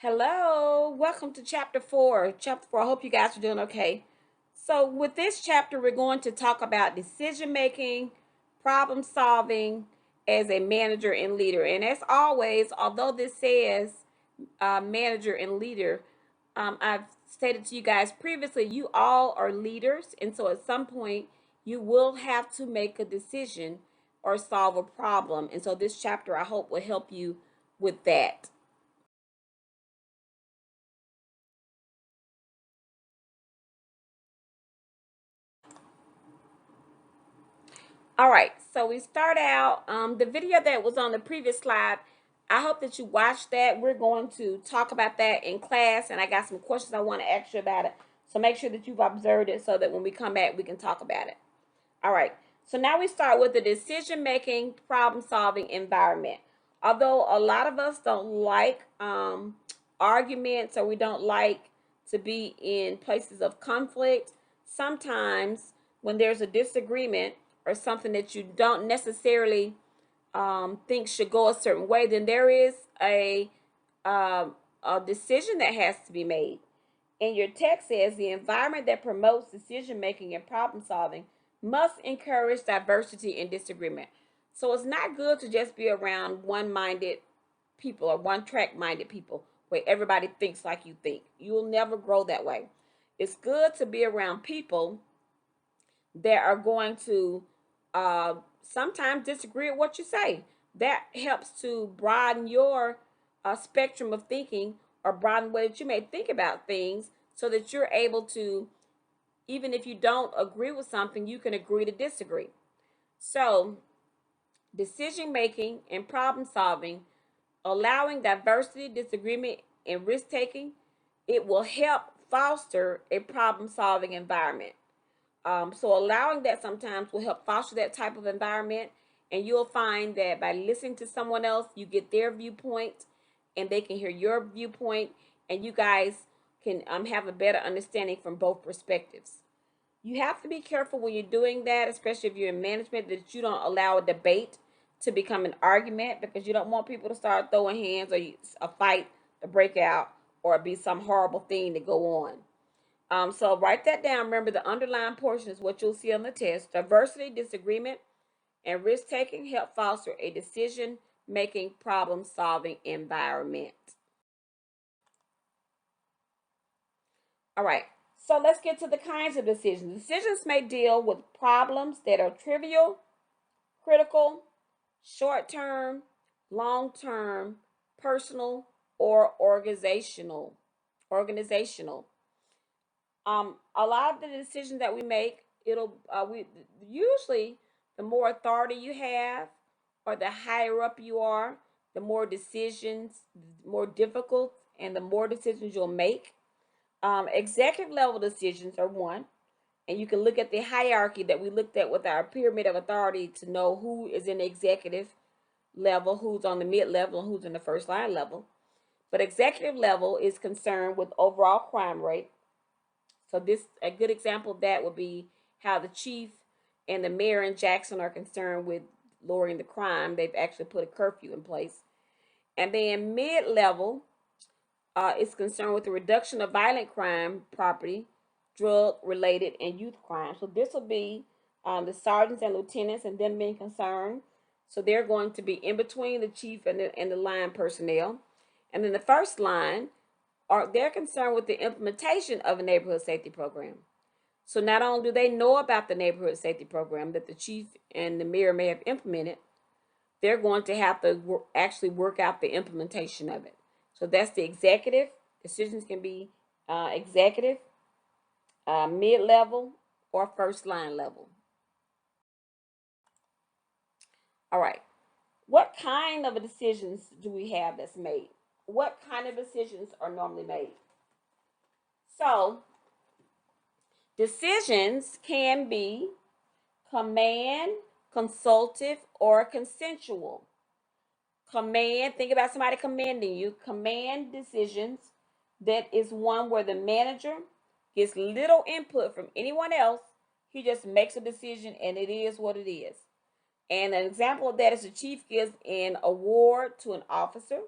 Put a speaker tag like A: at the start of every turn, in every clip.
A: Hello, welcome to chapter 4. Chapter 4, I hope you guys are doing okay. So, with this chapter, we're going to talk about decision making, problem solving as a manager and leader. And as always, although this says manager and leader, I've stated to you guys previously, you all are leaders. And so, at some point, you will have to make a decision or solve a problem. And so, this chapter, I hope, will help you with that. All right, so we start out the video that was on the previous slide. I hope that you watched that. We're going to talk about that in class, and I got some questions I want to ask you about it. So make sure that you've observed it so that when we come back, we can talk about it. All right, so now we start with the decision-making, problem-solving environment. Although a lot of us don't like arguments, or we don't like to be in places of conflict, sometimes when there's a disagreement or something that you don't necessarily think should go a certain way, then there is um, a decision that has to be made. And your text says the environment that promotes decision making and problem solving must encourage diversity and disagreement. So it's not good to just be around one minded people or one track minded people where everybody thinks like you think. You will never grow that way. It's good to be around people that are going to uh, sometimes disagree with what you say. That helps to broaden your spectrum of thinking, or broaden the way that you may think about things, so that you're able to, even if you don't agree with something, you can agree to disagree. So, decision making and problem solving, allowing diversity, disagreement, and risk taking, it will help foster a problem solving environment. So allowing that sometimes will help foster that type of environment. And you'll find that by listening to someone else, you get their viewpoint and they can hear your viewpoint, and you guys can have a better understanding from both perspectives. You have to be careful when you're doing that, especially if you're in management, that you don't allow a debate to become an argument, because you don't want people to start throwing hands, or a fight to break out, or be some horrible thing to go on. So write that down. Remember, the underlying portion is what you'll see on the test. Diversity, disagreement, and risk taking help foster a decision making, problem solving environment. All right. So let's get to the kinds of decisions. Decisions may deal with problems that are trivial, critical, short term, long term, personal, or organizational. Organizational. A lot of the decisions that we make, we usually, the more authority you have, or the higher up you are, the more decisions, more difficult, and the more decisions you'll make. Executive level decisions are one, and you can look at the hierarchy that we looked at with our pyramid of authority to know who is in the executive level, who's on the mid level, and who's in the first line level. But executive level is concerned with overall crime rate. So this, a good example of that would be how the chief and the mayor in Jackson are concerned with lowering the crime. They've actually put a curfew in place. And then mid-level is concerned with the reduction of violent crime, property, drug related, and youth crime. So this will be the sergeants and lieutenants and them being concerned. So they're going to be in between the chief and the line personnel. And then the first line, are they're concerned with the implementation of a neighborhood safety program. So not only do they know about the neighborhood safety program that the chief and the mayor may have implemented, they're going to have to actually work out the implementation of it. So that's the executive. Decisions can be executive, mid-level, or first line level. All right. What kind of decisions do we have that's made? What kind of decisions are normally made? So decisions can be command, consultative, or consensual. Command, think about somebody commanding you. Command decisions, that is one where the manager gets little input from anyone else. He just makes a decision and it is what it is. And an example of that is the chief gives an award to an officer.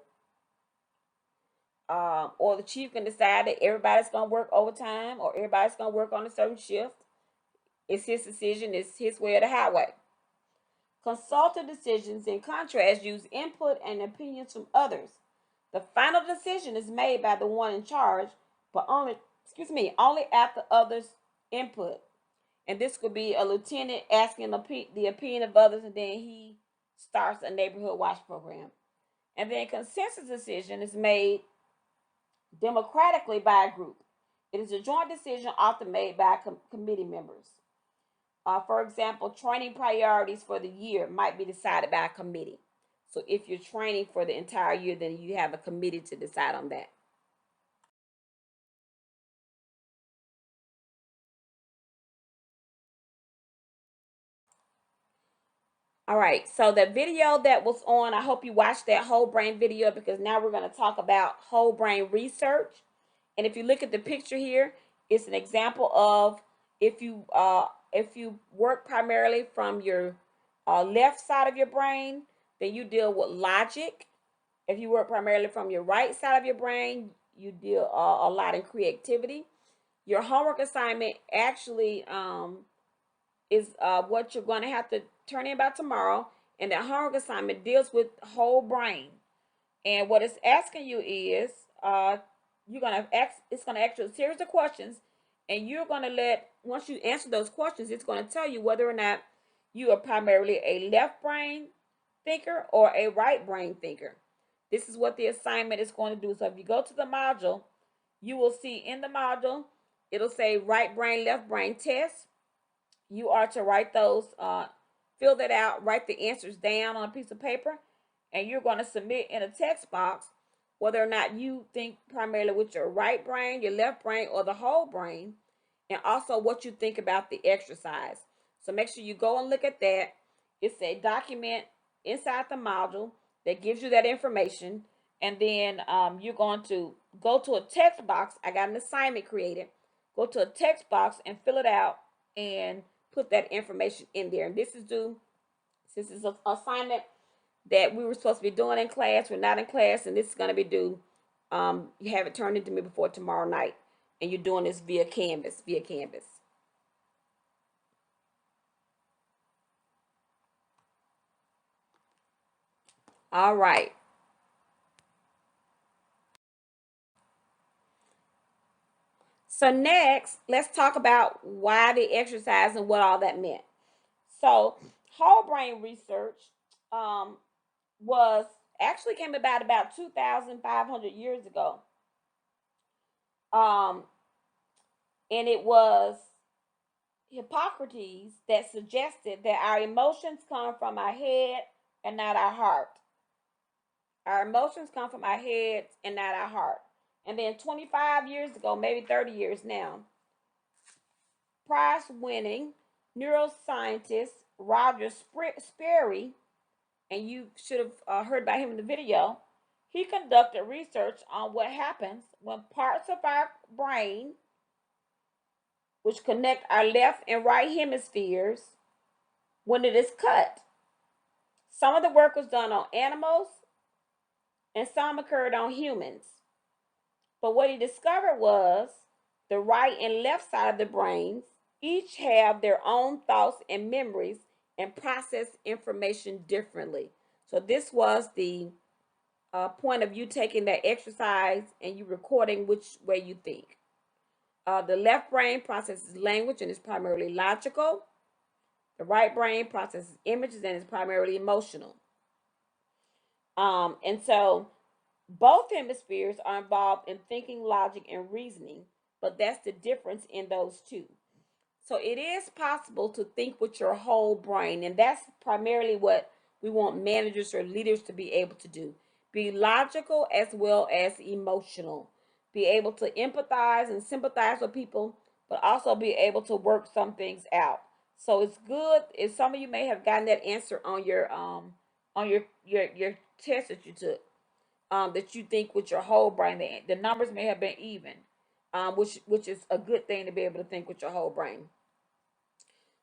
A: or the chief can decide that everybody's going to work overtime or everybody's going to work on a certain shift. It's his decision. It's his way or the highway. Consultative decisions, in contrast, use input and opinions from others. The final decision is made by the one in charge, but only after others' input. And this could be a lieutenant asking the opinion of others, and then he starts a neighborhood watch program. And then consensus decision is made democratically by a group. It is a joint decision often made by committee members. For example, training priorities for the year might be decided by a committee. So if you're training for the entire year, then you have a committee to decide on that. All right, so the video that was on, I hope you watched that whole brain video, because now we're going to talk about whole brain research. And if you look at the picture here, it's an example of if you work primarily from your left side of your brain, then you deal with logic. If you work primarily from your right side of your brain, you deal a lot in creativity. Your homework assignment actually is what you're going to have to turn in by tomorrow. And that homework assignment deals with whole brain. And what it's asking you is, it's going to ask you a series of questions, and you're going to once you answer those questions, it's going to tell you whether or not you are primarily a left brain thinker or a right brain thinker. This is what the assignment is going to do. So if you go to the module, you will see in the module, it'll say right brain, left brain test. You are to write those, fill that out, write the answers down on a piece of paper, and you're going to submit in a text box whether or not you think primarily with your right brain, your left brain, or the whole brain, and also what you think about the exercise. So make sure you go and look at that. It's a document inside the module that gives you that information, and then you're going to go to a text box. I got an assignment created. Go to a text box and fill it out and put that information in there. And this is due, since it's an assignment that we were supposed to be doing in class, we're not in class, and this is going to be due. You have it turned into me before tomorrow night, and you're doing this via Canvas. All right. So next, let's talk about why the exercise and what all that meant. So whole brain research um, was actually came about 2,500 years ago. Um, and it was Hippocrates that suggested that our emotions come from our head and not our heart. Our emotions come from our heads and not our heart. And then 25 years ago, maybe 30 years now, prize winning neuroscientist Roger Sperry, and you should have heard about him in the video, he conducted research on what happens when parts of our brain, which connect our left and right hemispheres, when it is cut. Some of the work was done on animals and some occurred on humans. But what he discovered was the right and left side of the brains each have their own thoughts and memories and process information differently. So this was the point of you taking that exercise and you recording which way you think. The left brain processes language and is primarily logical. The right brain processes images and is primarily emotional. And so both hemispheres are involved in thinking, logic, and reasoning, but that's the difference in those two. So it is possible to think with your whole brain, and that's primarily what we want managers or leaders to be able to do. Be logical as well as emotional. Be able to empathize and sympathize with people, but also be able to work some things out. So it's good if some of you may have gotten that answer on your test that you took, that you think with your whole brain. The numbers may have been even, which is a good thing to be able to think with your whole brain.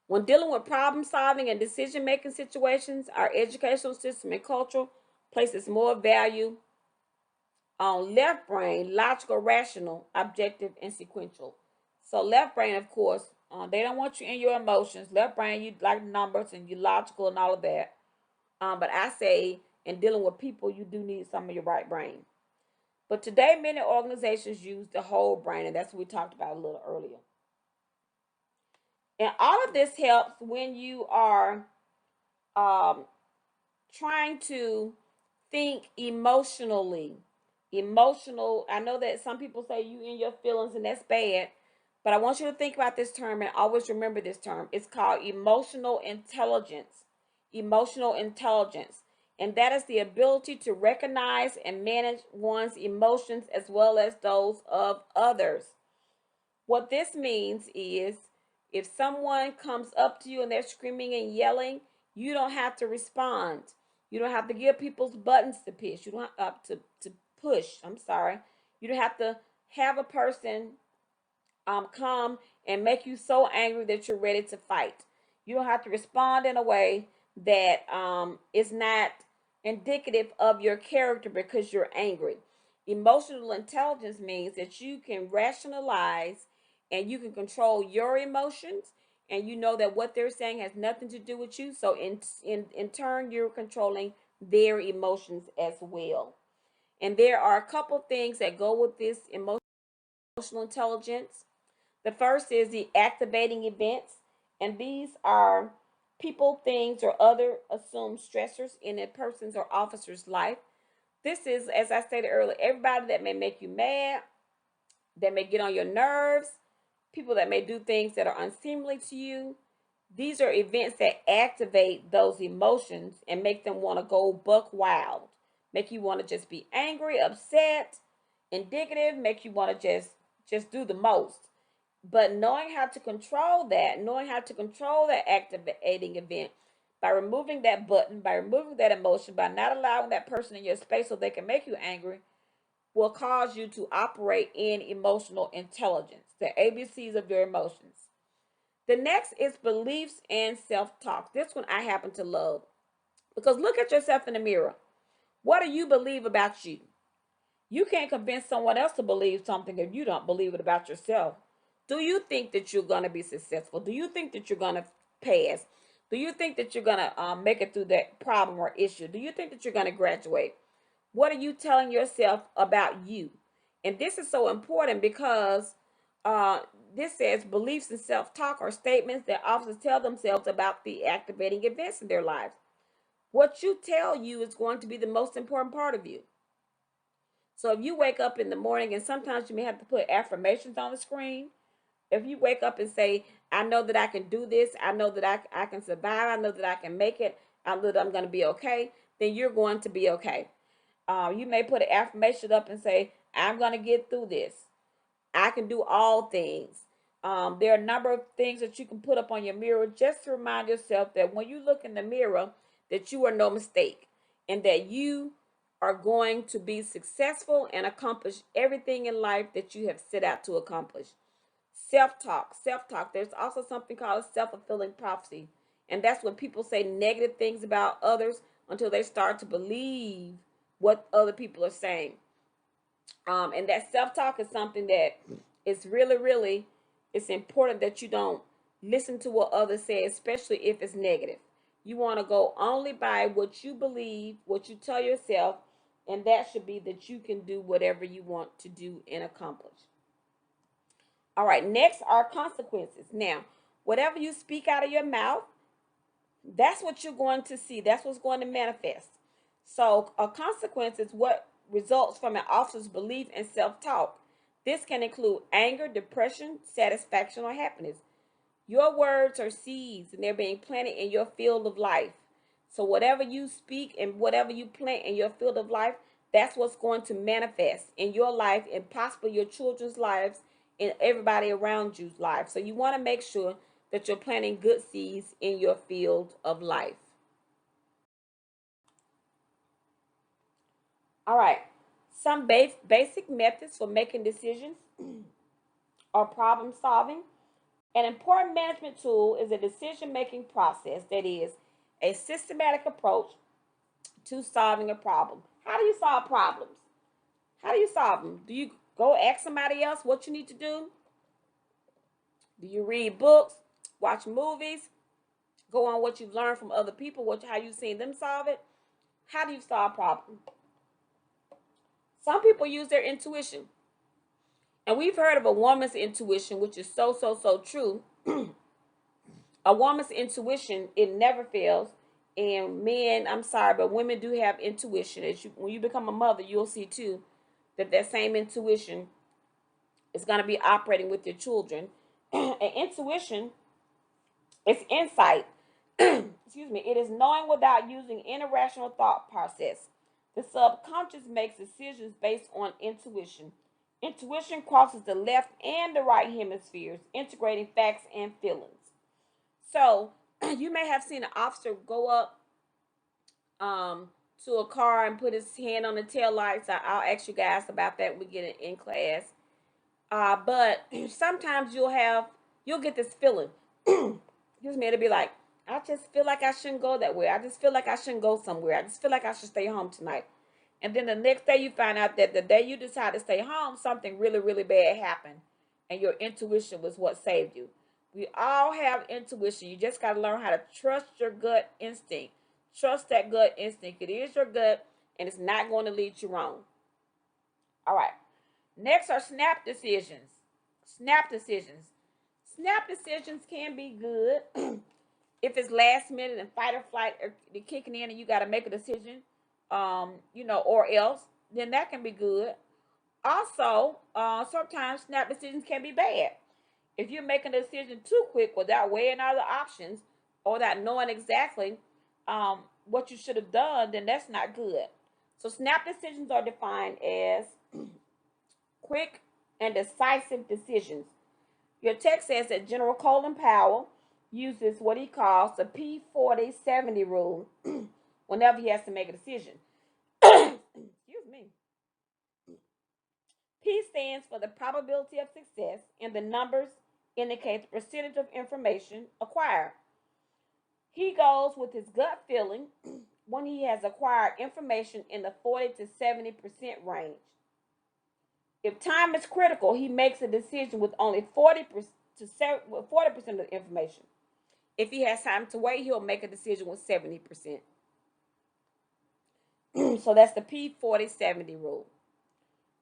A: When dealing with problem solving and decision making situations, our educational system and culture places more value On left brain, logical, rational, objective, and sequential. So left brain, of course, they don't want you in your emotions. Left brain, you like numbers and you logical and all of that. But I say in dealing with people, you do need some of your right brain. But today, many organizations use the whole brain, and that's what we talked about a little earlier. And all of this helps when you are um, trying to think emotionally. Emotional, I know that some people say you in your feelings, and that's bad. But I want you to think about this term and always remember this term. It's called emotional intelligence. Emotional intelligence. And that is the ability to recognize and manage one's emotions as well as those of others. What this means is if someone comes up to you and they're screaming and yelling, you don't have to respond. You don't have to give people's buttons to push. You don't have to push. I'm sorry. You don't have to have a person come and make you so angry that you're ready to fight. You don't have to respond in a way that is not indicative of your character because you're angry. Emotional intelligence means that you can rationalize and you can control your emotions, and you know that what they're saying has nothing to do with you. So in turn, you're controlling their emotions as well. And there are a couple things that go with this emotional intelligence. The first is the activating events, and these are people, things, or other assumed stressors in a person's or officer's life. This is, as I stated earlier, everybody that may make you mad, that may get on your nerves, people that may do things that are unseemly to you. These are events that activate those emotions and make them want to go buck wild, make you want to just be angry, upset, indicative, make you want to just do the most. But knowing how to control that, knowing how to control that activating event by removing that button, by removing that emotion, by not allowing that person in your space so they can make you angry, will cause you to operate in emotional intelligence, the ABCs of your emotions. The next is beliefs and self talk. This one I happen to love because look at yourself in the mirror. What do you believe about you? You can't convince someone else to believe something if you don't believe it about yourself. Do you think that you're going to be successful? Do you think that you're going to pass? Do you think that you're going to make it through that problem or issue? Do you think that you're going to graduate? What are you telling yourself about you? And this is so important because uh, this says beliefs and self talk are statements that officers tell themselves about the activating events in their lives. What you tell you is going to be the most important part of you. So if you wake up in the morning, and sometimes you may have to put affirmations on the screen. If you wake up and say, I know that I can do this, I know that I can survive, I know that I can make it, I know that I'm going to be okay, then you're going to be okay. You may put an affirmation up and say, I'm going to get through this. I can do all things. There are a number of things that you can put up on your mirror just to remind yourself that when you look in the mirror, that you are no mistake and that you are going to be successful and accomplish everything in life that you have set out to accomplish. Self-talk, self-talk. There's also something called self-fulfilling prophecy. And that's when people say negative things about others until they start to believe what other people are saying. And that self-talk is something that is really, really, it's important that you don't listen to what others say, especially if it's negative. You want to go only by what you believe, what you tell yourself, and that should be that you can do whatever you want to do and accomplish. All right, next are consequences. Now, whatever you speak out of your mouth, that's what you're going to see. That's what's going to manifest. So, a consequence is what results from an officer's belief and self talk. This can include anger, depression, satisfaction, or happiness. Your words are seeds and they're being planted in your field of life. So, whatever you speak and whatever you plant in your field of life, that's what's going to manifest in your life and possibly your children's lives and everybody around you's life. So, you want to make sure that you're planting good seeds in your field of life. All right. Some basic methods for making decisions or problem solving. An important management tool is a decision making process that is a systematic approach to solving a problem. How do you solve problems? How do you solve them? Do you go ask somebody else what you need to do? Do you read books, watch movies, go on what you've learned from other people, how you've seen them solve it? How do you solve problems? Some people use their intuition. And we've heard of a woman's intuition, which is so true. A woman's intuition, it never fails. And men, I'm sorry, but women do have intuition. When you become a mother, you'll see too that same intuition is going to be operating with your children. And intuition is insight. Excuse me. It is knowing without using any rational thought process. The subconscious makes decisions based on intuition. Intuition crosses the left and the right hemispheres, integrating facts and feelings. So you may have seen an officer go up to a car and put his hand on the tail lights. I'll ask you guys about that when we get it in class. But sometimes you'll get this feeling. Excuse me, it'll be like, I just feel like I shouldn't go that way. I just feel like I shouldn't go somewhere. I just feel like I should stay home tonight. And then the next day you find out that the day you decide to stay home, something really bad happened. And your intuition was what saved you. We all have intuition. You just got to learn how to trust your gut instinct. Trust that gut instinct. It is your gut, and it's not going to lead you wrong. All right. Next are snap decisions. Snap decisions. Snap decisions can be good if it's last minute and fight or flight are kicking in and you got to make a decision, or else, then that can be good. Also, sometimes snap decisions can be bad. If you're making a decision too quick without weighing other options or without knowing exactly what you should have done, then that's not good. So snap decisions are defined as quick and decisive decisions. Your text says that General Colin Powell uses what he calls the P40-70 rule whenever he has to make a decision. Excuse me. P stands for the probability of success, and the numbers indicate the percentage of information acquired. He goes with his gut feeling when he has acquired information in the 40 to 70% range. If time is critical, he makes a decision with only 40% of the information. If he has time to wait, he'll make a decision with 70%. So that's the P40-70 rule.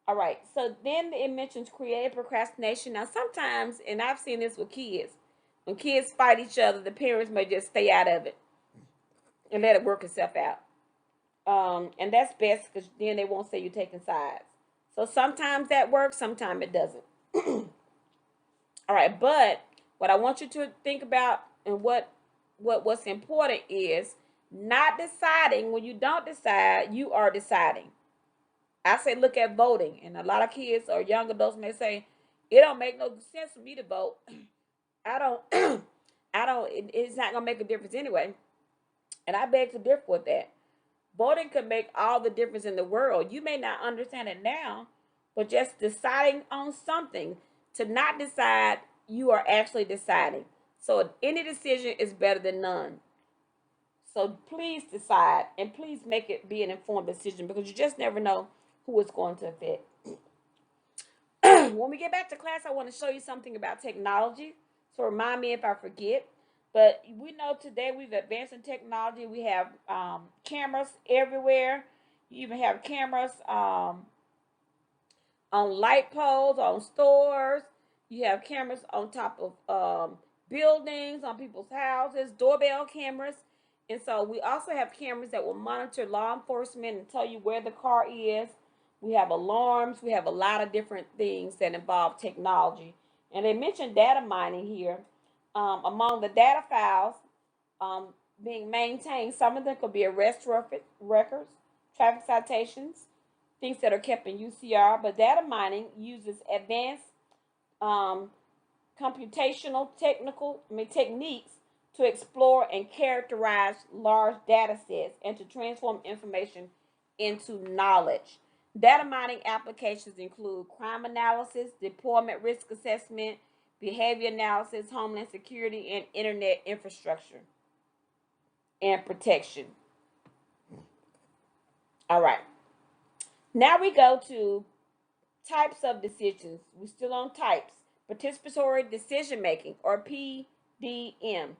A: All right, so then it mentions creative procrastination. Now, sometimes, and I've seen this with kids, when kids fight each other, the parents may just stay out of it and let it work itself out. And that's best because then they won't say you're taking sides. So sometimes that works, sometimes it doesn't. All right, but what I want you to think about and what's important is not deciding. When you don't decide, you are deciding. I say look at voting, and a lot of kids or young adults may say it don't make no sense for me to vote. I don't it's not gonna make a difference anyway. And I beg to differ with that. Voting can make all the difference in the world. You may not understand it now, but just deciding on something, to not decide, you are actually deciding. So any decision is better than none. So please decide, and please make it be an informed decision, because you just never know who it's going to affect. When we get back to class, I want to show you something about technology. So remind me if I forget. But we know today we've advanced in technology. We have cameras everywhere. You even have cameras on light poles, on stores. You have cameras on top of buildings, on people's houses, doorbell cameras. And so we also have cameras that will monitor law enforcement and tell you where the car is. We have alarms. We have a lot of different things that involve technology. And they mentioned data mining here. Among the data files being maintained, some of them could be arrest records, traffic citations, things that are kept in UCR. But data mining uses advanced computational techniques to explore and characterize large data sets and to transform information into knowledge. Data mining applications include crime analysis, deployment risk assessment, behavior analysis, homeland security, and internet infrastructure and protection. All right. Now we go to types of decisions. We're still on types. Participatory decision making, or PDM.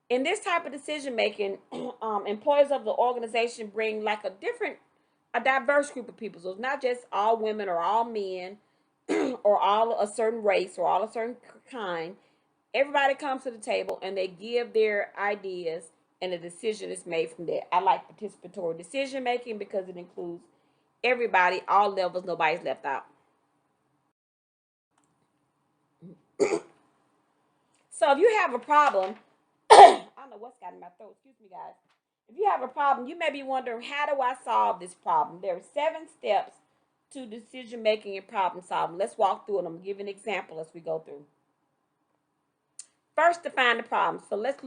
A: In this type of decision making, employees of the organization bring like a diverse group of people. So it's not just all women or all men or all a certain race or all a certain kind. Everybody comes to the table and they give their ideas, and a decision is made from that. I like participatory decision making because it includes everybody, all levels, nobody's left out. So if you have a problem, I don't know what's got in my throat. Excuse me, guys. If you have a problem, you may be wondering, how do I solve this problem? There are 7 steps to decision making and problem solving. Let's walk through it. I'm going to give you an example as we go through. First, define the problem. So let's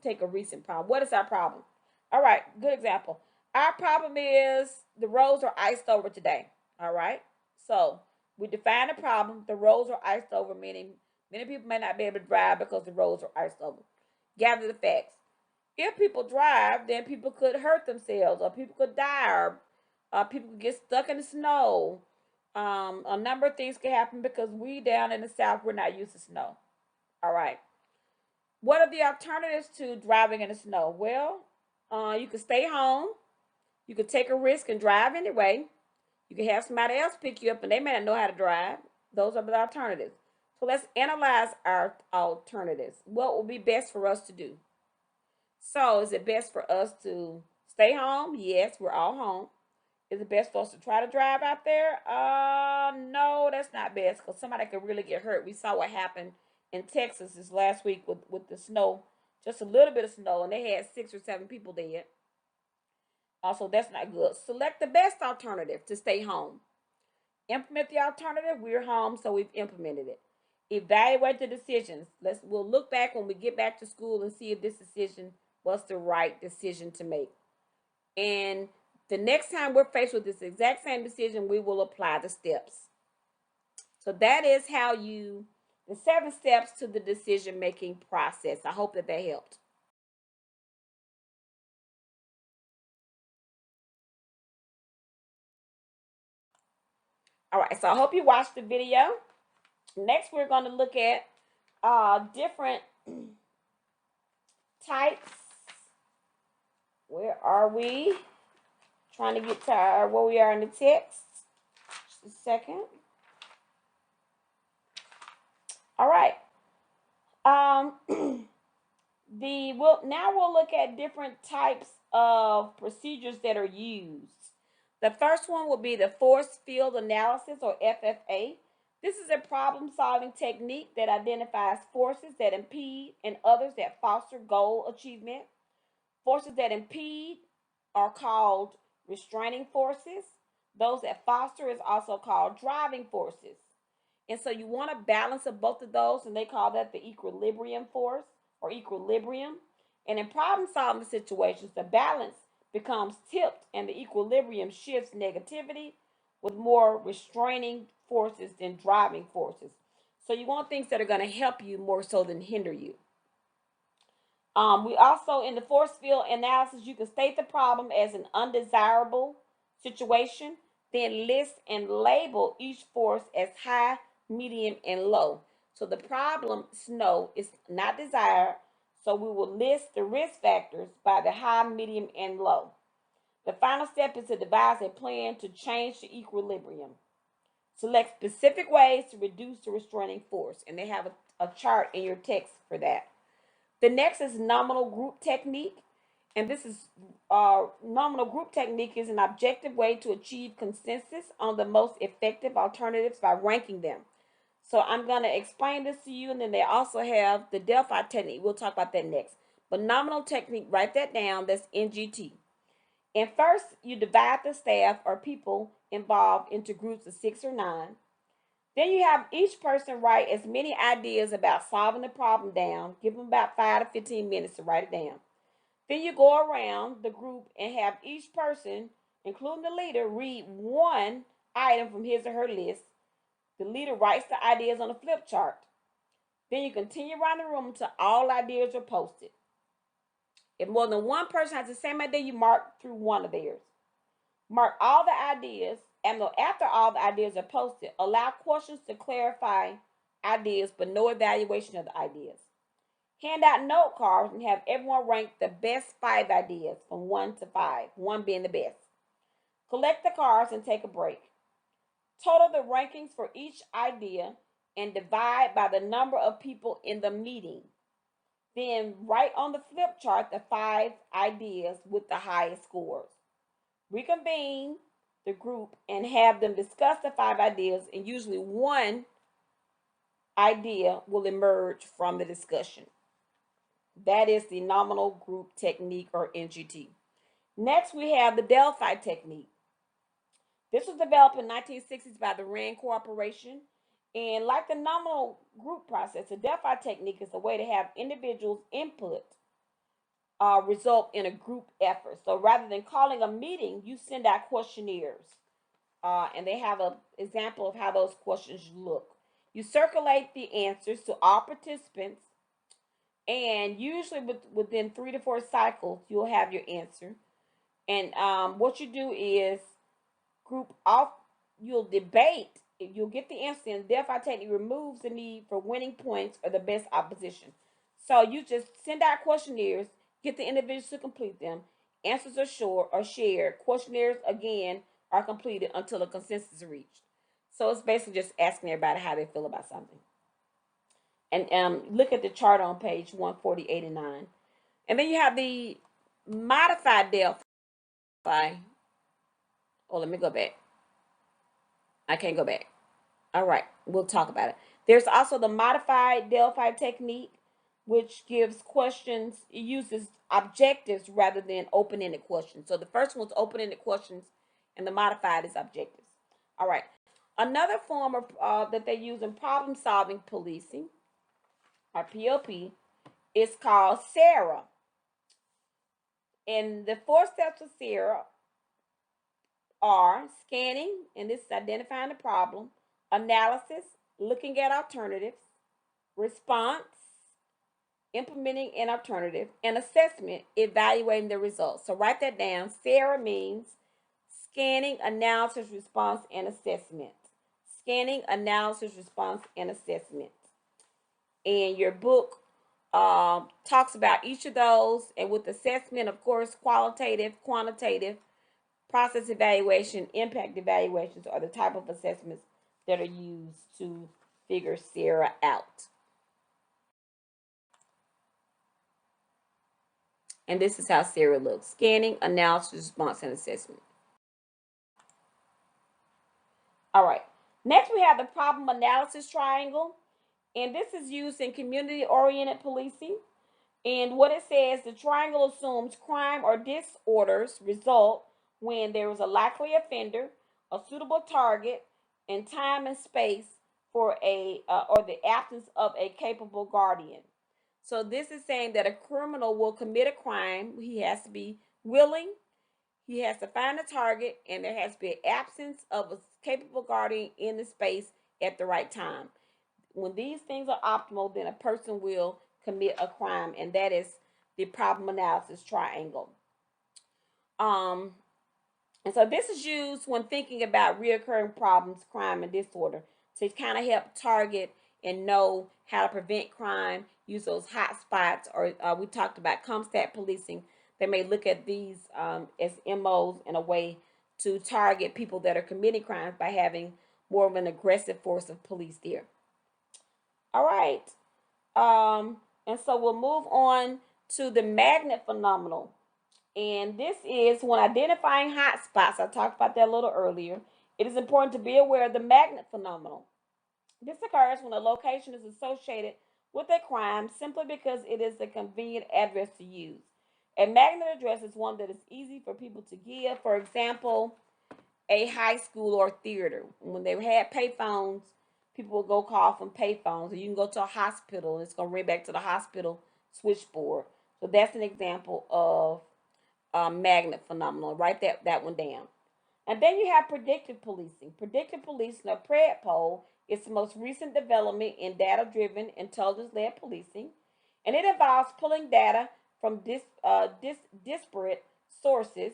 A: take a recent problem. What is our problem? All right, good example. Our problem is the roads are iced over today. All right. So we define the problem. The roads are iced over, meaning many people may not be able to drive because the roads are iced over. Gather the facts. If people drive, then people could hurt themselves, or people could die, or people could get stuck in the snow. A number of things can happen because we down in the South, we're not used to snow. All right. What are the alternatives to driving in the snow? Well, you can stay home. You can take a risk and drive anyway. You can have somebody else pick you up and they may not know how to drive. Those are the alternatives. So let's analyze our alternatives. What will be best for us to do? So is it best for us to stay home? Yes, we're all home. Is it best for us to try to drive out there? No, that's not best because somebody could really get hurt. We saw what happened in Texas this last week with the snow, just a little bit of snow, and they had 6 or 7 people dead. Also, that's not good. Select the best alternative to stay home. Implement the alternative. We're home, so we've implemented it. Evaluate the decisions. We'll look back when we get back to school and see if this decision was the right decision to make. And the next time we're faced with this exact same decision, we will apply the steps. So that is the 7 steps to the decision making process. I hope that helped. All right, so I hope you watched the video. Next, we're going to look at different types. Where are we? Trying to get to where we are in the text. Just a second. All right. Now we'll look at different types of procedures that are used. The first one will be the force field analysis, or FFA. This is a problem-solving technique that identifies forces that impede and others that foster goal achievement. Forces that impede are called restraining forces. Those that foster is also called driving forces. And so you want a balance of both of those, and they call that the equilibrium force or equilibrium. And in problem solving situations, the balance becomes tipped and the equilibrium shifts negativity with more restraining forces than driving forces. So you want things that are going to help you more so than hinder you. We also, in the force field analysis, you can state the problem as an undesirable situation, then list and label each force as high, medium, and low. So the problem, snow, is not desired, so we will list the risk factors by the high, medium, and low. The final step is to devise a plan to change the equilibrium. Select specific ways to reduce the restraining force, and they have a chart in your text for that. The next is nominal group technique. And this is nominal group technique is an objective way to achieve consensus on the most effective alternatives by ranking them. So I'm going to explain this to you, and then they also have the Delphi technique. We'll talk about that next. But nominal technique, write that down. That's NGT. And first, you divide the staff or people involved into groups of 6 or 9. Then you have each person write as many ideas about solving the problem down. Give them about 5 to 15 minutes to write it down. Then you go around the group and have each person, including the leader, read one item from his or her list. The leader writes the ideas on a flip chart. Then you continue around the room until all ideas are posted. If more than one person has the same idea, you mark through one of theirs. Mark all the ideas And after all the ideas are posted, allow questions to clarify ideas, but no evaluation of the ideas. Hand out note cards and have everyone rank the best 5 ideas from 1 to 5, 1 being the best. Collect the cards and take a break. Total the rankings for each idea and divide by the number of people in the meeting. Then write on the flip chart the 5 ideas with the highest scores. Reconvene the group and have them discuss the 5 ideas, and usually one idea will emerge from the discussion. That is the nominal group technique, or NGT. Next, we have the Delphi technique. This was developed in the 1960s by the RAND Corporation. And like the nominal group process, the Delphi technique is a way to have individuals' input result in a group effort. So rather than calling a meeting, you send out questionnaires. And they have an example of how those questions look. You circulate the answers to all participants, and usually within 3 to 4 cycles, you'll have your answer. And what you do is group off, you'll debate, you'll get the answer, and Delphi technique removes the need for winning points or the best opposition. So you just send out questionnaires, get the individuals to complete them. Answers are short or shared. Questionnaires again are completed until a consensus is reached. So it's basically just asking everybody how they feel about something. And look at the chart on page 148 and 9. And then you have the modified Delphi. Oh, let me go back. I can't go back. All right, we'll talk about it. There's also the modified Delphi technique, which gives questions, it uses objectives rather than open-ended questions. So the first one's open-ended questions, and the modified is objectives. All right. Another form of that they use in problem-solving policing, or POP, is called SARA. And the 4 steps of SARA are scanning, and this is identifying the problem, analysis, looking at alternatives, response, implementing an alternative, and assessment, evaluating the results. So write that down. SARA means scanning, analysis, response, and assessment. Scanning, analysis, response, and assessment. And your book talks about each of those, and with assessment, of course, qualitative, quantitative, process evaluation, impact evaluations are the type of assessments that are used to figure SARA out. And this is how SARA looks: scanning, analysis, response, and assessment. All right. Next, we have the problem analysis triangle. And this is used in community-oriented policing. And what it says, the triangle assumes crime or disorders result when there is a likely offender, a suitable target, and time and space for or the absence of a capable guardian. So this is saying that a criminal will commit a crime. He has to be willing, he has to find a target, and there has to be an absence of a capable guardian in the space at the right time. When these things are optimal, then a person will commit a crime, and that is the problem analysis triangle. And so this is used when thinking about reoccurring problems, crime, and disorder, to kind of help target and know how to prevent crime, use those hot spots, or we talked about CompStat policing. They may look at these as MOs in a way to target people that are committing crimes by having more of an aggressive force of police there. All right. And so we'll move on to the magnet phenomenon. And this is when identifying hot spots. I talked about that a little earlier. It is important to be aware of the magnet phenomenon. This occurs when a location is associated with a crime simply because it is a convenient address to use. A magnet address is one that is easy for people to give. For example, a high school or theater. When they had payphones, people will go call from payphones. Or you can go to a hospital, and it's going to ring back to the hospital switchboard. So that's an example of magnet phenomenon. Write that one down. And then you have predictive policing. Predictive policing, or PredPol, is the most recent development in data-driven, intelligence-led policing, and it involves pulling data from disparate sources,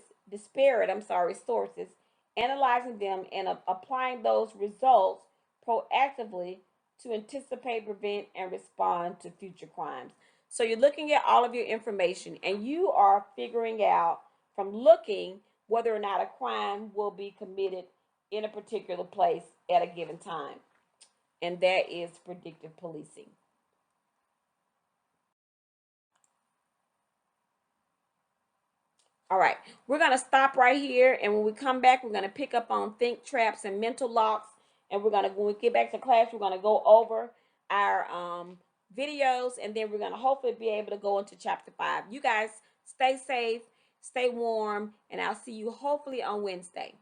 A: analyzing them, and applying those results proactively to anticipate, prevent, and respond to future crimes. So you're looking at all of your information and you are figuring out from looking whether or not a crime will be committed in a particular place at a given time. And that is predictive policing. All right, we're going to stop right here. And when we come back, we're going to pick up on think traps and mental locks. And we're going to, when we get back to class, we're going to go over our videos. And then we're going to hopefully be able to go into chapter 5. You guys stay safe, stay warm, and I'll see you hopefully on Wednesday.